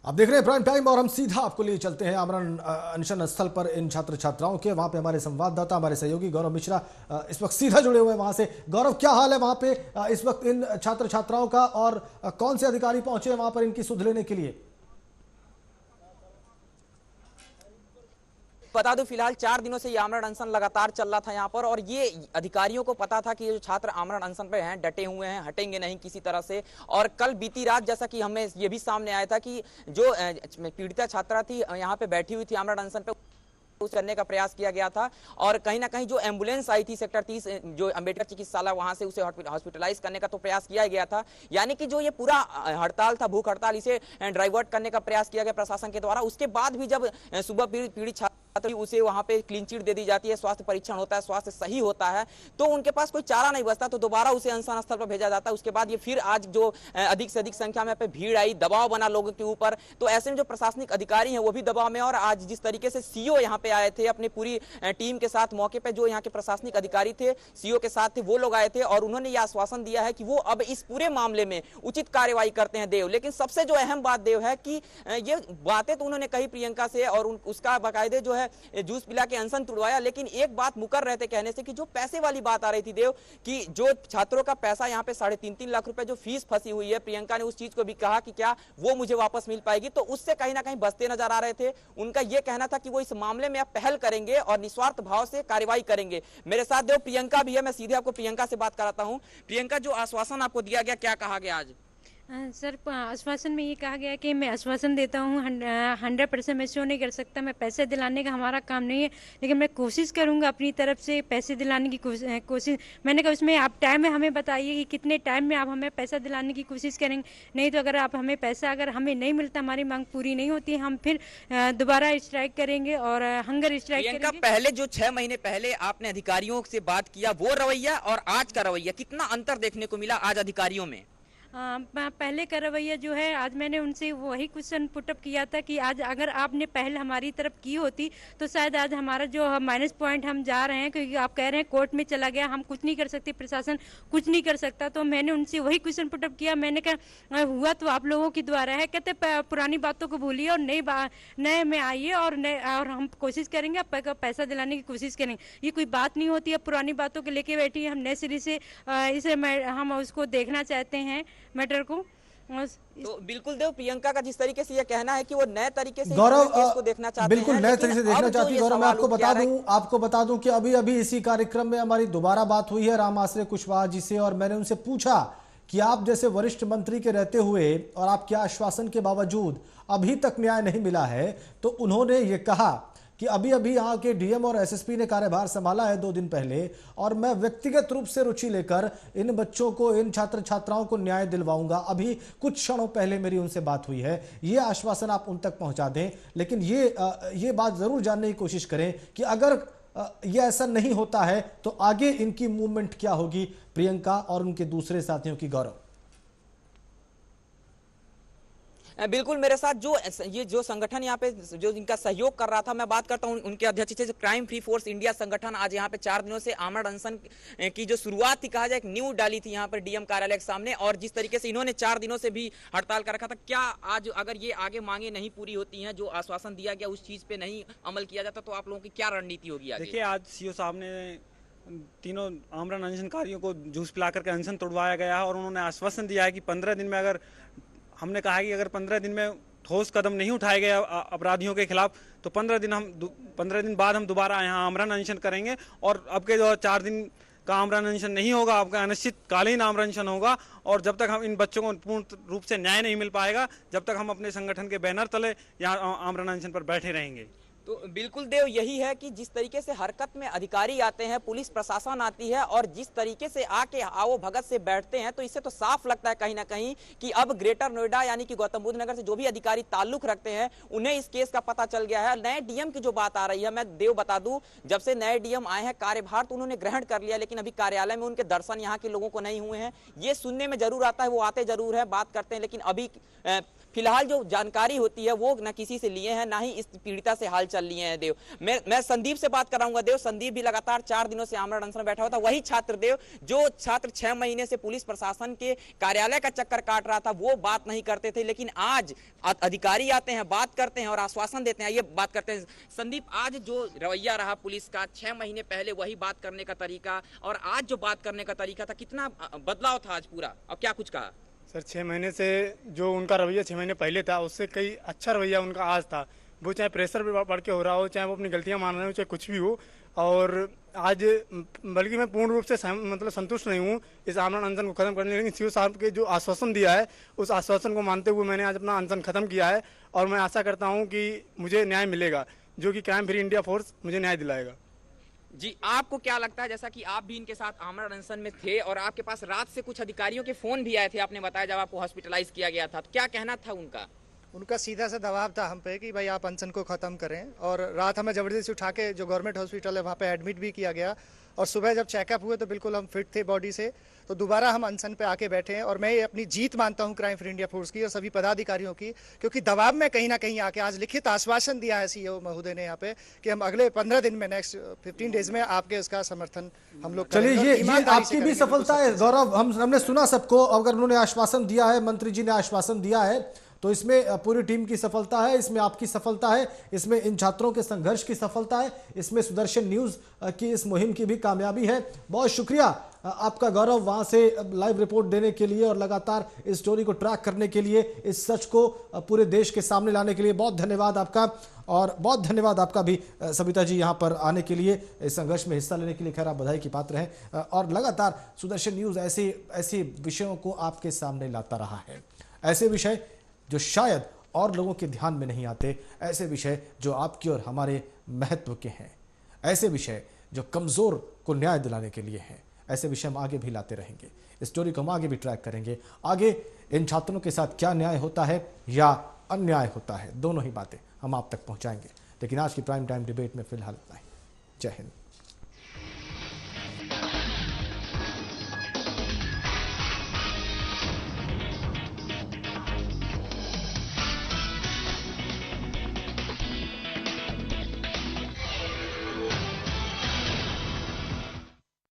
आप देख रहे हैं प्राइम टाइम और हम सीधा आपको लिए चलते हैं आमरण अनशन स्थल पर इन छात्र छात्राओं के। वहां पे हमारे संवाददाता, हमारे सहयोगी गौरव मिश्रा इस वक्त सीधा जुड़े हुए हैं वहां से। गौरव, क्या हाल है वहां पे इस वक्त इन छात्र छात्राओं का, और कौन से अधिकारी पहुंचे हैं वहां पर इनकी सुध लेने के लिए? बता दूं, फिलहाल 4 दिनों से ये आमरण अनशन लगातार चल रहा था यहाँ पर, और ये अधिकारियों को पता था कि ये जो छात्र आमरण अनशन पे हैं, डटे हुए हैं, हटेंगे नहीं किसी तरह से। और कल बीती रात जैसा कि हमें ये भी सामने आया था कि जो पीड़िता छात्रा थी यहाँ पे बैठी हुई थी आमरण अनशन पे, करने का प्रयास किया गया था। और कहीं ना कहीं जो एम्बुलेंस आई थी सेक्टर 30 जो अंबेडकर चिकित्सालय, वहां से उसे हॉस्पिटलाइज करने का तो प्रयास किया गया था। यानी कि जो ये पूरा हड़ताल था, भूख हड़ताल, इसे डाइवर्ट करने का प्रयास किया गया प्रशासन के द्वारा। उसके बाद भी जब सुबह पीड़ित छात्र उसे वहां पे क्लीन चिट दे दी जाती है, स्वास्थ्य परीक्षण होता है, स्वास्थ्य सही होता है, तो उनके पास कोई चारा नहीं बचता, तो दोबारा उसे अनशन स्थल पर भेजा जाता है। उसके बाद ये फिर आज जो अधिक से अधिक संख्या में यहाँ पे भीड़ आई, दबाव बना लोगों के ऊपर, तो ऐसे में जो प्रशासनिक अधिकारी हैं वो भी दबाव में। और आज जिस तरीके से सीओ यहाँ पे आए थे अपनी पूरी टीम के साथ, मौके पे जो यहाँ के प्रशासनिक अधिकारी थे, सीओ के साथ थे, वो लोग आए थे और उन्होंने ये आश्वासन दिया है कि वो अब इस पूरे मामले में उचित कार्रवाई करते हैं देव। लेकिन सबसे जो अहम बात देव है कि ये बातें तो उन्होंने कही प्रियंका से, और उसका बाकायदे जो है जूस पिला के अनशन तुड़वाया, लेकिन एक बात मुकर रहे थे कहने से कि जो पैसे वाली बात आ रही थी देव, कि जो छात्रों का पैसा यहाँ पे 3.5 लाख रुपए जो फीस फंसी हुई है, प्रियंका ने उस चीज को भी कहा कि क्या वो मुझे वापस मिल पाएगी, तो उससे कहीं ना कहीं बचते नजर आ रहे थे। उनका यह कहना था कि वो इस मामले में अब पहल करेंगे और निस्वार्थ भाव से कार्रवाई करेंगे। मेरे साथ देव प्रियंका भी है, मैं सीधे आपको प्रियंका से बात कराता हूं। प्रियंका, जो आश्वासन आपको दिया गया, क्या कहा गया आज? सर, आश्वासन में ये कहा गया कि मैं आश्वासन देता हूँ 100% मैं शो नहीं कर सकता, मैं पैसे दिलाने का हमारा काम नहीं है, लेकिन मैं कोशिश करूँगा अपनी तरफ से पैसे दिलाने की कोशिश। मैंने कहा उसमें आप टाइम में हमें बताइए कि कितने टाइम में आप हमें पैसा दिलाने की कोशिश करेंगे, नहीं तो अगर आप हमें पैसा अगर हमें नहीं मिलता, हमारी मांग पूरी नहीं होती, हम फिर दोबारा स्ट्राइक करेंगे और हंगर स्ट्राइक करेंगे। पहले जो 6 महीने पहले आपने अधिकारियों से बात किया, वो रवैया और आज का रवैया, कितना अंतर देखने को मिला आज अधिकारियों में? पहले का रवैया जो है, आज मैंने उनसे वही क्वेश्चन पुटअप किया था कि आज अगर आपने पहल हमारी तरफ की होती तो शायद आज हमारा जो माइनस पॉइंट हम जा रहे हैं, क्योंकि आप कह रहे हैं कोर्ट में चला गया, हम कुछ नहीं कर सकते, प्रशासन कुछ नहीं कर सकता, तो मैंने उनसे वही क्वेश्चन पुटअप किया। मैंने कहा हुआ तो आप लोगों के द्वारा है, कहते पुरानी बातों को भूलिए और नए में आइए और हम कोशिश करेंगे, आप पैसा दिलाने की कोशिश करेंगे। ये कोई बात नहीं होती है, पुरानी बातों को लेके बैठी है, हम नए सिरे से इसे हम उसको देखना चाहते हैं मैटर को। तो बिल्कुल देव, प्रियंका का जिस तरीके से यह कहना है कि वो नए तरीके से गौरव केस को देखना चाहते बिल्कुल हैं, नए तरीके से देखना चाहती है। गौरव, मैं आपको बता दूं कि अभी अभी इसी कार्यक्रम में हमारी दोबारा बात हुई है राम आश्रय कुशवाहा जी से, और मैंने उनसे पूछा कि आप जैसे वरिष्ठ मंत्री के रहते हुए और आपके आश्वासन के बावजूद अभी तक न्याय नहीं मिला है, तो उन्होंने ये कहा कि अभी अभी यहाँ के डीएम और एसएसपी ने कार्यभार संभाला है 2 दिन पहले, और मैं व्यक्तिगत रूप से रुचि लेकर इन बच्चों को, इन छात्र छात्राओं को न्याय दिलवाऊंगा। अभी कुछ क्षणों पहले मेरी उनसे बात हुई है, ये आश्वासन आप उन तक पहुंचा दें, लेकिन ये बात जरूर जानने की कोशिश करें कि अगर ये ऐसा नहीं होता है तो आगे इनकी मूवमेंट क्या होगी, प्रियंका और उनके दूसरे साथियों की। गौरव, बिल्कुल, मेरे साथ जो संगठन यहाँ पे जो इनका सहयोग कर रहा था, मैं बात करता हूँ उनके अध्यक्ष से। क्राइम फ्री फोर्स इंडिया संगठन आज यहाँ पे 4 दिनों से आमरण अनशन की जो शुरुआत थी, कहा जाए एक न्यूज डाली थी यहाँ पर डीएम कार्यालय के सामने, और जिस तरीके से इन्होंने 4 दिनों से भी हड़ताल कर रखा था, क्या आज अगर ये आगे मांगे नहीं पूरी होती हैं, जो आश्वासन दिया गया उस चीज पे नहीं अमल किया जाता, तो आप लोगों की क्या रणनीति होगी आगे? देखिए, आज सीओ साहब ने तीनों आमरण अनशनकारियों को जूस पिला करके अनशन तोड़वाया गया है, और उन्होंने आश्वासन दिया है कि 15 दिन में, अगर हमने कहा है कि अगर 15 दिन में ठोस कदम नहीं उठाए गए अपराधियों के खिलाफ, तो 15 दिन बाद हम दोबारा यहाँ आमरण अनशन करेंगे। और अब के जो 4 दिन का आमरण अनशन नहीं होगा, आपका अनिश्चितकालीन आमरण अनशन होगा, और जब तक हम इन बच्चों को पूर्ण रूप से न्याय नहीं मिल पाएगा, जब तक हम अपने संगठन के बैनर तले यहाँ आमरण अनशन पर बैठे रहेंगे। तो बिल्कुल देव, यही है कि जिस तरीके से हरकत में अधिकारी आते हैं, पुलिस प्रशासन आती है, और जिस तरीके से आके आओ भगत से बैठते हैं, तो इससे तो साफ लगता है कहीं ना कहीं कि अब ग्रेटर नोएडा यानी कि गौतम बुद्ध नगर से जो भी अधिकारी ताल्लुक रखते हैं, उन्हें इस केस का पता चल गया है। नए डीएम की जो बात आ रही है, मैं देव बता दूं, जब से नए डीएम आए हैं, कार्यभार तो उन्होंने ग्रहण कर लिया, लेकिन अभी कार्यालय में उनके दर्शन यहाँ के लोगों को नहीं हुए हैं। ये सुनने में जरूर आता है, वो आते जरूर है, बात करते हैं, लेकिन अभी फिलहाल जो जानकारी होती है वो न किसी से लिए हैं, ना ही इस पीड़िता से हालचाल चल लिए हैं देव। मैं संदीप से बात कराऊंगा। देव, संदीप भी लगातार 4 दिनों से आमरण अनशन में बैठा हुआ था। वही छात्र देव, जो छात्र 6 महीने से पुलिस प्रशासन के कार्यालय का चक्कर काट रहा था, वो बात नहीं करते थे, लेकिन आज अधिकारी आते हैं, बात करते हैं और आश्वासन देते हैं। ये बात करते हैं संदीप, आज जो रवैया रहा पुलिस का 6 महीने पहले वही बात करने का तरीका और आज जो बात करने का तरीका था, कितना बदलाव था आज पूरा, और क्या कुछ कहा? सर 6 महीने से जो उनका रवैया 6 महीने पहले था, उससे कई अच्छा रवैया उनका आज था। वो चाहे प्रेशर बढ़ के हो रहा हो, चाहे वो अपनी गलतियां मान रहे हो, चाहे कुछ भी हो। और आज बल्कि मैं पूर्ण रूप से मतलब संतुष्ट नहीं हूँ इस आमरण अनशन को खत्म करने, लेकिन सीओ साहब के जो आश्वासन दिया है, उस आश्वासन को मानते हुए मैंने आज अपना अनशन खत्म किया है। और मैं आशा करता हूँ कि मुझे न्याय मिलेगा, जो कि क्राइम फ्री इंडिया फोर्स मुझे न्याय दिलाएगा। जी, आपको क्या लगता है, जैसा कि आप भी इनके साथ आमरण अनशन में थे और आपके पास रात से कुछ अधिकारियों के फोन भी आए थे, आपने बताया जब आपको हॉस्पिटलाइज किया गया था, तो क्या कहना था उनका? उनका सीधा सा दबाव था हम पे कि भाई आप अनशन को ख़त्म करें। और रात हमें ज़बरदस्ती उठा के जो गवर्नमेंट हॉस्पिटल है वहाँ पे एडमिट भी किया गया। और सुबह जब चेकअप हुए तो बिल्कुल हम फिट थे बॉडी से, तो दोबारा हम अनशन पे आके बैठे हैं। और मैं ये अपनी जीत मानता हूँ क्राइम फ्री इंडिया फोर्स की और सभी पदाधिकारियों की, क्योंकि दबाव में कहीं ना कहीं आके आज लिखित आश्वासन दिया है सीईओ महोदय ने यहाँ पे कि हम अगले 15 दिन में, नेक्स्ट 15 डेज में आपके इसका समर्थन हम लोग चलिए, ये आपकी भी सफलता है गौरव। हमने सुना सबको, अगर उन्होंने आश्वासन दिया है, मंत्री जी ने आश्वासन दिया है, तो इसमें पूरी टीम की सफलता है, इसमें आपकी सफलता है, इसमें इन छात्रों के संघर्ष की सफलता है, इसमें सुदर्शन न्यूज की इस मुहिम की भी कामयाबी है। बहुत शुक्रिया आपका गौरव, वहां से लाइव रिपोर्ट देने के लिए और लगातार इस स्टोरी को ट्रैक करने के लिए, इस सच को पूरे देश के सामने लाने के लिए बहुत धन्यवाद आपका। और बहुत धन्यवाद आपका भी सविता जी, यहाँ पर आने के लिए, इस संघर्ष में हिस्सा लेने के लिए। खैर, आप बधाई की पात्र हैं और लगातार सुदर्शन न्यूज ऐसे विषयों को आपके सामने लाता रहा है। ऐसे विषय जो शायद और लोगों के ध्यान में नहीं आते, ऐसे विषय जो आपकी और हमारे महत्व के हैं, ऐसे विषय जो कमज़ोर को न्याय दिलाने के लिए हैं, ऐसे विषय हम आगे भी लाते रहेंगे। इस स्टोरी को हम आगे भी ट्रैक करेंगे। आगे इन छात्रों के साथ क्या न्याय होता है या अन्याय होता है, दोनों ही बातें हम आप तक पहुंचाएंगे। लेकिन आज की प्राइम टाइम डिबेट में फिलहाल इतना ही। जय हिंद।